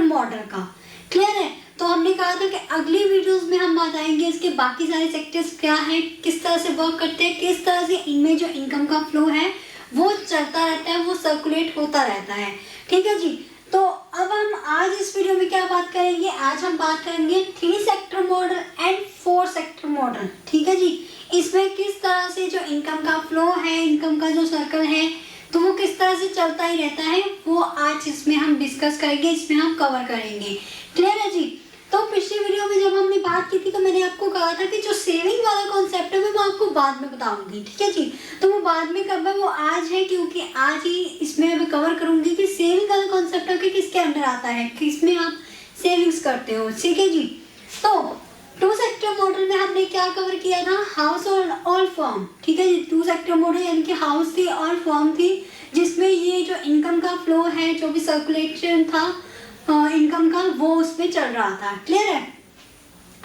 Model का। Clear है? तो हमने कहा था कि अगली वीडियोस में हम बताएंगे इसके बाकी सारे सेक्टर्स क्या है, किस तरह से वर्क करते हैं, किस तरह से इनमें जो इनकम का फ्लो है वो चलता रहता है, वो सर्कुलेट होता रहता है। ठीक है जी। तो अब हम आज इस वीडियो में क्या बात करेंगे, आज हम बात करेंगे 3 sector model and 4 sector model. ठीक है जी। इसमें किस तरह से जो इनकम का फ्लो है, इनकम का जो सर्कल है, तो वो किस तरह से चलता ही रहता है, वो आज इसमें हम डिस्कस करेंगे, इसमें हम कवर करेंगे। क्लियर है जी। तो पिछली वीडियो में जब हमने बात की थी तो मैंने आपको कहा था कि जो सेविंग वाला कॉन्सेप्ट है वो आपको बाद में बताऊंगी। ठीक है जी। तो वो बाद में कब है, वो आज है, क्योंकि आज ही इसमें मैं कवर करूंगी कि सेविंग वाला कॉन्सेप्ट है किसके अंदर आता है, किसमें आप सेविंग्स करते हो। ठीक है जी। तो 2 सेक्टर मॉडल में हमने क्या कवर किया था, हाउस और ऑल फर्म। ठीक है जी। 2 सेक्टर मॉडल यानी कि हाउस थी और फर्म थी, जिसमें ये जो इनकम का फ्लो है, जो भी सर्कुलेशन था इनकम का, वो उसमें चल रहा था। क्लियर है?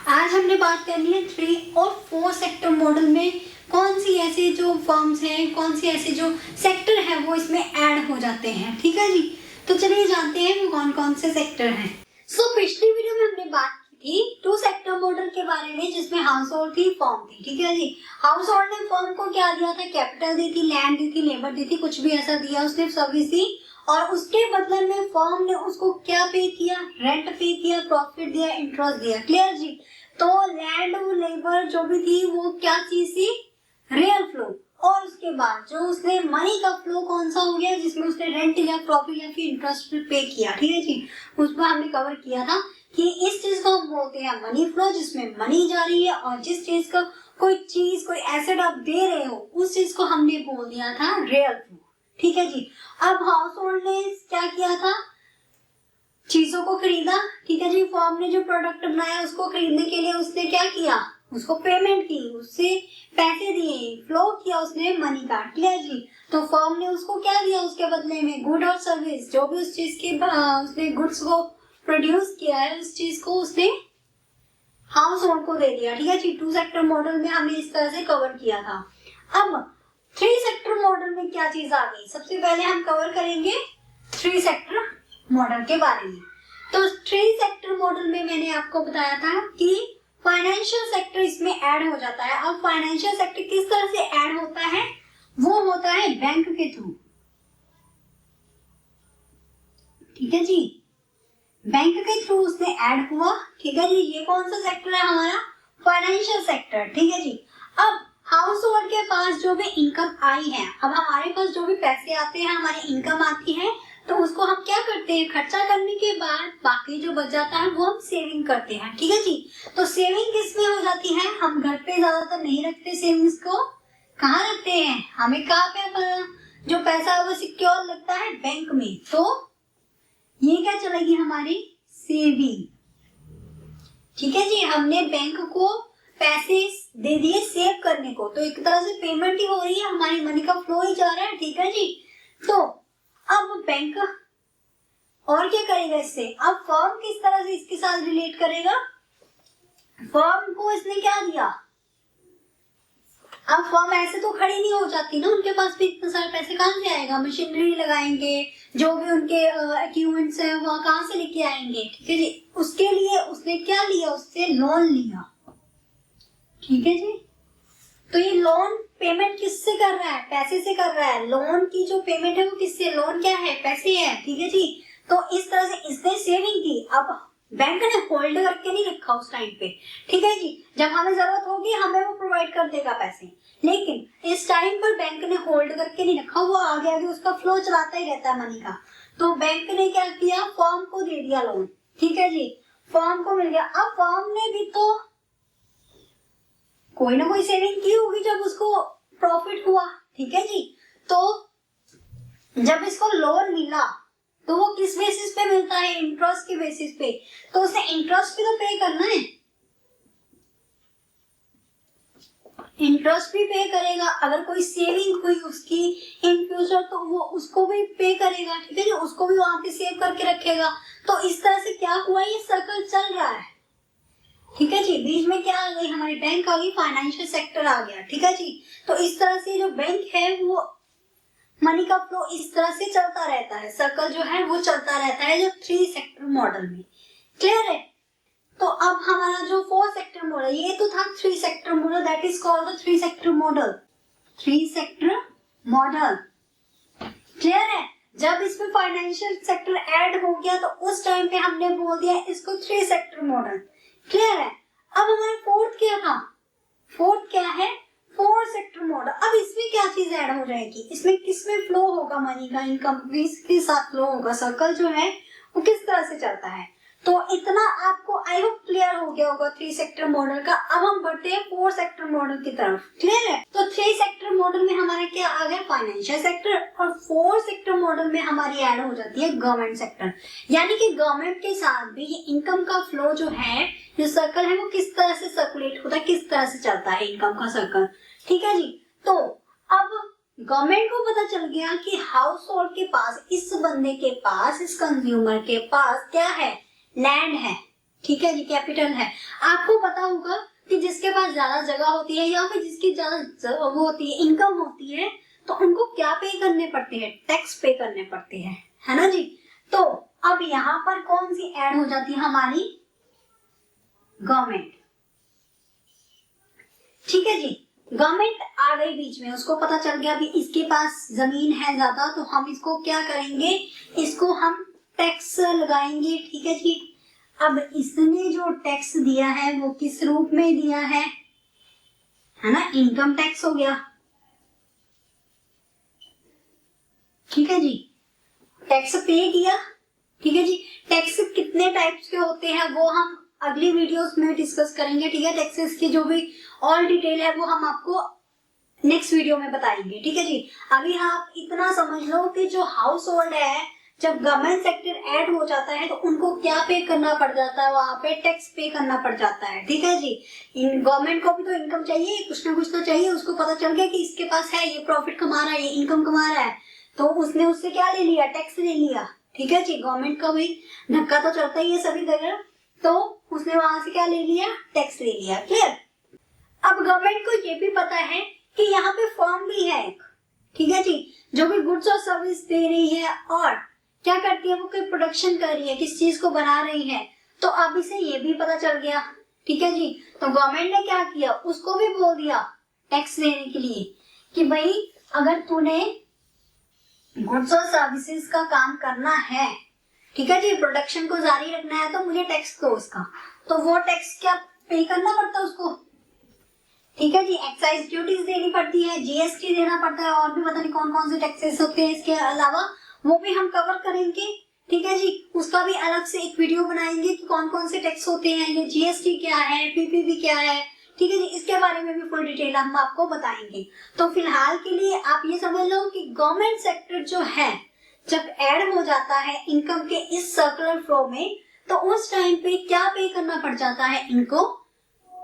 आज हमने बात करनी है 3 और 4 सेक्टर मॉडल में कौन सी ऐसे जो फर्म्स हैं, कौन सी ऐसे जो सेक्टर है वो इसमें ऐड हो जाते हैं। ठीक है जी। तो चलिए जानते हैं वो कौन कौन से सेक्टर हैं। पिछली वीडियो में हमने बात की 2 सेक्टर मॉडल के बारे में, जिसमें हाउस होल्ड थी, फर्म थी। ठीक है जी। हाउस होल्ड ने फर्म को क्या दिया था, कैपिटल दी थी, लैंड दी थी, लेबर दी थी, कुछ भी ऐसा दिया, उसने सर्विस दी, और उसके बदले में फर्म ने उसको क्या पे किया, रेंट पे किया, प्रॉफिट दिया, इंटरेस्ट दिया। क्लियर जी। तो लैंड और लेबर जो भी थी वो क्या चीज थी, रियल फ्लो। और उसके बाद जो उसने मनी का फ्लो कौन सा हो गया, जिसमें उसने रेंट या प्रॉफिट या फिर इंटरेस्ट पे किया। ठीक है जी। उसमें हमने कवर किया था कि इस चीज को हम बोलते हैं मनी फ्लो, जिसमें मनी जा रही है, और जिस चीज का कोई चीज, कोई एसेट आप दे रहे हो, उस चीज को हमने बोल दिया था रियल फ्लो। ठीक है जी। अब हाउस होल्ड ने क्या किया था, चीजों को खरीदा। ठीक है जी। फर्म ने जो प्रोडक्ट बनाया उसको खरीदने के लिए उसने क्या किया, उसको पेमेंट की, उससे पैसे दिए, फ्लो किया उसने मनी का। क्लियर जी। तो फर्म ने उसको क्या दिया उसके बदले में, गुड और सर्विस, जो भी उस चीज के उसने गुड्स को प्रोड्यूस किया है, उस चीज को उसने हाउस होल्ड को दे दिया। ठीक है जी। 2 सेक्टर मॉडल में हमने इस तरह से कवर किया था। अब 3 सेक्टर मॉडल में क्या चीज आ गई, सबसे पहले हम कवर करेंगे 3 सेक्टर मॉडल के बारे में। तो 3 सेक्टर मॉडल में मैंने आपको बताया था कि फाइनेंशियल सेक्टर इसमें ऐड हो जाता है। अब फाइनेंशियल सेक्टर किस तरह से ऐड होता है, वो होता है बैंक के थ्रू। ठीक है जी। बैंक के थ्रू उसने ऐड हुआ। ठीक है जी। ये कौन सा सेक्टर है हमारा, फाइनेंशियल सेक्टर। ठीक है जी। अब हाउस होल्ड के पास जो भी इनकम आई है, अब हमारे पास जो भी पैसे आते हैं, हमारी इनकम आती है, तो उसको हम क्या करते हैं, खर्चा करने के बाद बाकी जो बच जाता है वो हम सेविंग करते हैं। ठीक है जी। तो सेविंग किस में हो जाती है, हम घर पे ज्यादातर नहीं रखते सेविंग्स को, कहाँ रखते हैं, हमें कहाँ पे जो पैसा है वो सिक्योर लगता है, बैंक में। तो ये क्या चलेगी हमारी, सेविंग। ठीक है जी। हमने बैंक को पैसे दे दिए सेव करने को, तो एक तरह से पेमेंट ही हो रही है, हमारी मनी का फ्लो ही जा रहा है। ठीक है जी। तो अब बैंक और क्या करेगा इससे, अब फर्म किस तरह से इसके साथ रिलेट करेगा, फर्म को इसने क्या दिया, अब फर्म ऐसे तो खड़ी नहीं हो जाती ना, उनके पास भी इतने सारे पैसे कहाँ से आएगा, मशीनरी लगाएंगे, जो भी उनके इक्विपमेंट्स है वह कहाँ से लेके आएंगे। ठीक है जी। उसके लिए उसने क्या लिया, उससे लोन लिया। ठीक है जी। तो ये लोन पेमेंट किससे कर रहा है, पैसे से कर रहा है। लोन की जो पेमेंट है वो किससे, लोन क्या है, पैसे है। ठीक है जी। तो इस तरह से इसने सेविंग की। अब बैंक ने होल्ड करके नहीं रखा उस टाइम पे। ठीक है जी। जब हमें जरूरत होगी हमें वो प्रोवाइड कर देगा पैसे, लेकिन इस टाइम पर बैंक ने होल्ड करके नहीं रखा, वो आगे आगे उसका फ्लो चलाता ही रहता है मनी का। तो बैंक ने क्या किया, फर्म को दे दिया लोन। ठीक है जी। फर्म को मिल गया। अब फर्म ने भी तो कोई ना कोई सेविंग की होगी जब उसको प्रॉफिट हुआ। ठीक है जी। तो जब इसको लोन मिला तो वो किस बेसिस पे मिलता है, इंटरेस्ट के बेसिस पे, तो उसे इंटरेस्ट भी तो पे करना है, इंटरेस्ट भी पे करेगा। अगर कोई सेविंग हुई उसकी इन फ्यूचर तो वो उसको भी पे करेगा। ठीक है जी। उसको भी वहां पे सेव करके रखेगा। तो इस तरह से क्या हुआ, ये सर्कल चल रहा है। ठीक है जी। बीच में क्या आ गई, हमारी बैंक आ गई, फाइनेंशियल सेक्टर आ गया। ठीक है जी। तो इस तरह से जो बैंक है वो मनी का फ्लो इस तरह से चलता रहता है, सर्कल जो है वो चलता रहता है जो 3 सेक्टर मॉडल में। क्लियर है? तो अब हमारा जो 4 सेक्टर मॉडल, ये तो था 3 sector model, that is called the 3 sector model. 3 sector model. Clear है? जब इसमें फाइनेंशियल सेक्टर ऐड हो गया तो उस टाइम पे हमने बोल दिया इसको 3 सेक्टर मॉडल। क्लियर है? अब हमारा फोर्थ क्या था? फोर्थ क्या है? 4 सेक्टर मॉडल। अब इसमें क्या चीज ऐड हो जाएगी? इसमें किसमें फ्लो होगा मनी का, इनकम के साथ फ्लो होगा, सर्कल जो है वो किस तरह से चलता है। तो इतना आपको आई होप क्लियर हो गया होगा 3 सेक्टर मॉडल का। अब हम बढ़ते हैं 4 सेक्टर मॉडल की तरफ। क्लियर है? तो 3 सेक्टर मॉडल में हमारा क्या आ गया? Financial sector. और 4 सेक्टर मॉडल में हमारी ऐड हो जाती है गवर्नमेंट सेक्टर। यानी कि गवर्नमेंट के साथ भी ये इनकम का फ्लो जो है, जो सर्कल है वो किस तरह से सर्कुलेट होता है, किस तरह से चलता है इनकम का सर्कल। ठीक है जी। तो अब गवर्नमेंट को पता चल गया कि हाउस होल्ड के पास, इस बंदे के पास, इस कंज्यूमर के पास क्या है? लैंड है। ठीक है जी, कैपिटल है। आपको पता होगा कि जिसके पास ज्यादा जगह होती है या फिर जिसकी ज्यादा वो होती है, इनकम होती है, तो उनको क्या पे करने पड़ते हैं? टैक्स पे करने पड़ते हैं, है ना जी। तो अब यहाँ पर कौन सी ऐड हो जाती है? हमारी गवर्नमेंट। ठीक है जी। गवर्नमेंट आ गई बीच में, उसको पता चल गया कि इसके पास जमीन है ज्यादा, तो हम इसको क्या करेंगे? इसको हम टैक्स लगाएंगे। ठीक है जी। अब इसने जो टैक्स दिया है वो किस रूप में दिया है ना? इनकम टैक्स हो गया। ठीक है जी। टैक्स पे किया। ठीक है जी। टैक्स कितने टाइप्स के होते हैं वो हम अगली वीडियोस में डिस्कस करेंगे। ठीक है, टैक्सेस की जो भी ऑल डिटेल है वो हम आपको नेक्स्ट वीडियो में बताएंगे। ठीक है जी। अभी आप इतना समझ लो कि जो हाउस होल्ड है, जब गवर्नमेंट सेक्टर ऐड हो जाता है तो उनको क्या पे करना पड़ जाता है? वहां पे टैक्स पे करना पड़ जाता है। ठीक है जी। इन गवर्नमेंट को भी तो इनकम चाहिए, कुछ ना कुछ तो चाहिए। उसको पता चल गया कि इसके पास है, ये प्रॉफिट कमा रहा है, ये इनकम कमा रहा है, तो उसने उससे क्या ले लिया? टैक्स ले लिया। ठीक है जी। गवर्नमेंट का भी धक्का तो चलता ही है सभी जगह, तो उसने वहां से क्या ले लिया? टैक्स ले लिया। क्लियर? अब गवर्नमेंट को ये भी पता है कि यहाँ पे फर्म भी है एक, ठीक है जी, जो भी गुड्स और सर्विस दे रही है और क्या करती है, वो कोई प्रोडक्शन कर रही है, किस चीज को बना रही है। तो अब इसे ये भी पता चल गया। ठीक है जी। तो गवर्नमेंट ने क्या किया? उसको भी बोल दिया टैक्स देने के लिए कि भाई अगर तूने गुड्स और सर्विसेज का काम करना है, ठीक है जी, प्रोडक्शन को जारी रखना है, तो मुझे टैक्स दो उसका। तो वो टैक्स क्या पे करना पड़ता है उसको। ठीक है जी। एक्साइज ड्यूटीज देनी पड़ती है, जीएसटी देना पड़ता है, और भी पता नहीं कौन कौन से टैक्सेस होते हैं इसके अलावा, वो भी हम कवर करेंगे। ठीक है जी। उसका भी अलग से एक वीडियो बनाएंगे कि कौन कौन से टैक्स होते हैं, ये जीएसटी क्या है, पीपीपी क्या है। ठीक है जी। इसके बारे में भी फुल डिटेल हम आपको बताएंगे। तो फिलहाल के लिए आप ये समझ लो कि गवर्नमेंट सेक्टर जो है जब ऐड हो जाता है इनकम के इस सर्कुलर फ्लो में, तो उस टाइम पे क्या पे करना पड़ जाता है? इनको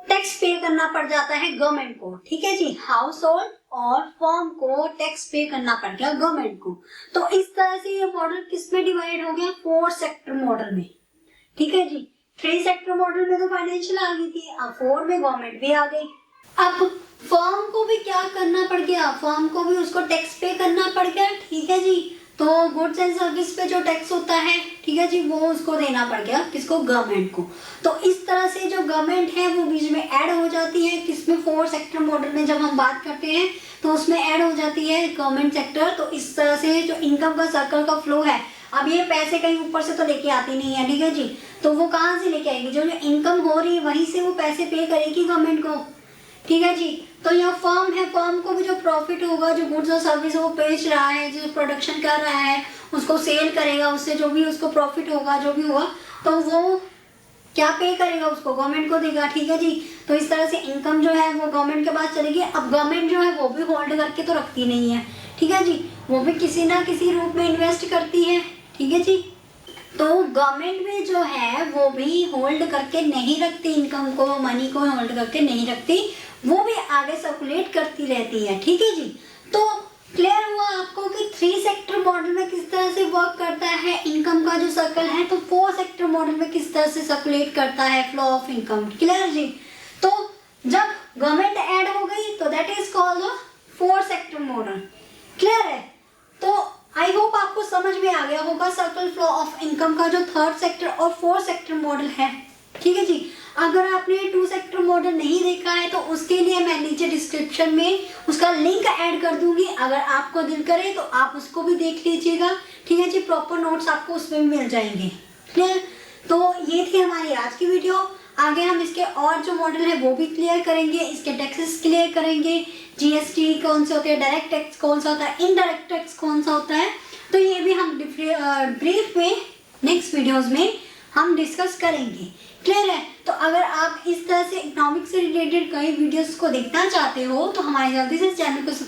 टैक्स पे करना पड़ जाता है गवर्नमेंट को। ठीक है जी। हाउस होल्ड और फर्म को टैक्स पे करना पड़ गया गवर्नमेंट को। तो इस तरह से ये मॉडल किस में डिवाइड हो गया? 4 सेक्टर मॉडल में। ठीक है जी। 3 सेक्टर मॉडल में तो फाइनेंशियल आ गई थी, अब 4 में गवर्नमेंट भी आ गई। अब फर्म को भी क्या करना पड़ गया? फर्म को भी उसको टैक्स पे करना पड़ गया। ठीक है जी। तो गुड्स एंड सर्विस पे जो टैक्स होता है, ठीक है जी, वो उसको देना पड़ गया, किसको? गवर्नमेंट को। तो इस तरह से जो गवर्नमेंट है वो बीच में ऐड हो जाती है, किसमें? 4 सेक्टर मॉडल में जब हम बात करते हैं तो उसमें ऐड हो जाती है गवर्नमेंट सेक्टर। तो इस तरह से जो इनकम का सर्कल का फ्लो है, अब ये पैसे कहीं ऊपर से तो लेके आती नहीं है, ठीक है जी, तो वो कहाँ से लेके आएगी? जो इनकम हो रही है वहीं से वो पैसे पे करेगी गवर्नमेंट को। ठीक है जी। तो यहाँ फर्म है, फर्म को भी जो प्रॉफिट होगा, जो गुड्स और सर्विस वो बेच रहा है, जो प्रोडक्शन कर रहा है, उसको सेल करेगा, उससे जो भी उसको प्रॉफिट होगा, जो भी होगा, तो वो क्या पे करेगा? उसको गवर्नमेंट को देगा। ठीक है जी। तो इस तरह से इनकम जो है वो गवर्नमेंट के पास चलेगी। अब गवर्नमेंट जो है वो भी होल्ड करके तो रखती नहीं है, ठीक है जी, वो भी किसी ना किसी रूप में इन्वेस्ट करती है। ठीक है जी। तो गवर्नमेंट में जो है वो भी होल्ड करके नहीं रखती इनकम को, मनी को होल्ड करके नहीं रखती, वो भी आगे सर्कुलेट करती रहती है। ठीक है जी। तो क्लियर हुआ आपको कि 3 सेक्टर मॉडल में किस तरह से वर्क करता है इनकम का जो सर्कल है, तो 4 सेक्टर मॉडल में किस तरह से सर्कुलेट करता है फ्लो ऑफ इनकम। क्लियर जी। तो जब गवर्नमेंट ऐड हो गई तो that is called 4 sector model. Clear है? तो आई होप आपको समझ में आ गया होगा सर्कल फ्लो ऑफ इनकम का जो थर्ड सेक्टर और फोर्थ सेक्टर मॉडल है। ठीक है जी। अगर आपने 2 सेक्टर मॉडल नहीं देखा है तो उसके लिए मैं नीचे डिस्क्रिप्शन में उसका लिंक ऐड कर दूंगी, अगर आपको दिल करे तो आप उसको भी देख लीजिएगा। ठीक है जी। प्रॉपर नोट्स आपको उसमें मिल जाएंगे। क्लियर। तो ये थी हमारी आज की वीडियो। आगे हम इसके और जो मॉडल है वो भी क्लियर करेंगे, इसके टैक्सेस क्लियर करेंगे, जीएसटी कौन से होते हैं, डायरेक्ट टैक्स कौन सा होता है, इनडायरेक्ट टैक्स कौन सा होता है। तो ये भी हम ब्रीफ में नेक्स्ट वीडियोस में हम डिस्कस करेंगे। क्लियर है। तो अगर आप इस तरह से इकोनॉमिक्स से रिलेटेड कई वीडियोस को देखना चाहते हो तो हमारे जल्दी से चैनल को